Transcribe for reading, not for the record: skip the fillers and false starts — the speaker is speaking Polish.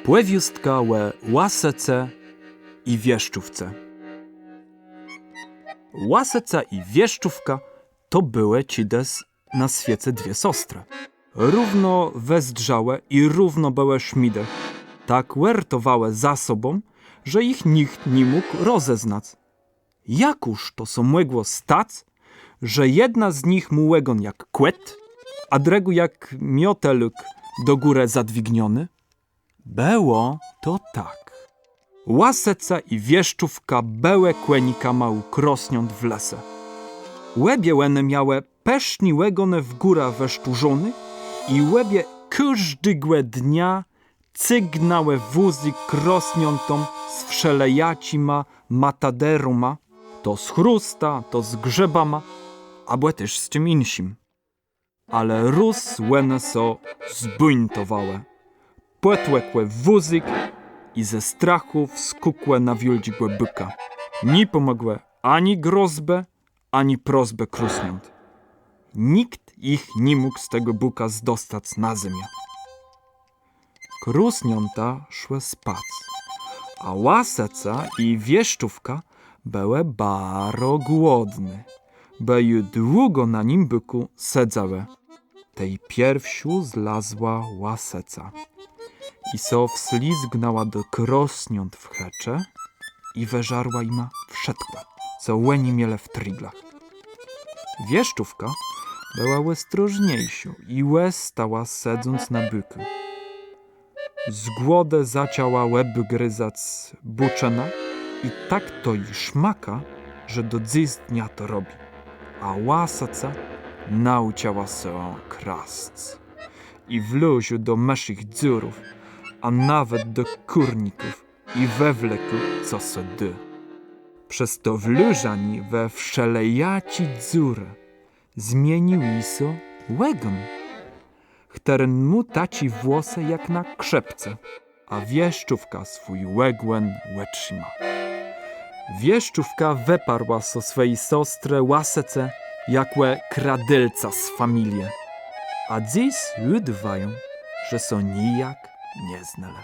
Płewiustka łe Łasece i Wieszczówce. Łaseca i Wieszczówka to były cides na świecie dwie sostre. Równo wezdrzałe i równo były szmide. Tak wertowałe za sobą, że ich nikt nie mógł rozeznać. Jakuż to so mogło stać, że jedna z nich mułegon jak kłet, a dregu jak mioteluk do górę zadwigniony? Było to tak. Łaseca i Wieszczówka bełe kłenika mału krosniąt w lese. Łebie łene miałe peszniłegone w góra weszczurzony i łebie każdego dnia cygnałe wuzy krosniątom z wszelejacima mataderuma, to z chrusta, to z grzebama, albo też z czym insim. Ale rus łene so zbuntowałe. Płetłekłe wuzyk i ze strachu wskukłe na wióldźgłe byka. Nie pomogłe ani grozbę, ani prozbę krusniąt. Nikt ich nie mógł z tego buka zdostać na ziemię. Krusniąta szły spać, a Łaseca i Wieszczówka były baro głodne, bo ju długo na nim byku sedzały. Tej pierwszu zlazła Łaseca i so wslizgnęła do krosniąt w hecze i weżarła ima wszetłe, co łeni miele w triglach. Wieszczówka była łestrożniejsią i łez stała sedząc na byku. Z głodę zacięła łeb gryzać buczena i tak to i szmaka, że do dziś dnia to robi. A Łaseca nauczyła się kraść i wluził do meszych dziurów, a nawet do kurników i wewleku co se dy. Przez to wlużani we wszelejaci dziurę zmienił iso łegon, którym mu taci włosy jak na krzepce, a Wieszczówka swój łegłen łetrzyma. Wieszczówka weparła so swej sostrze Łasece jakłe kradylca z familie, a dziś udwają, że so nijak nie znale.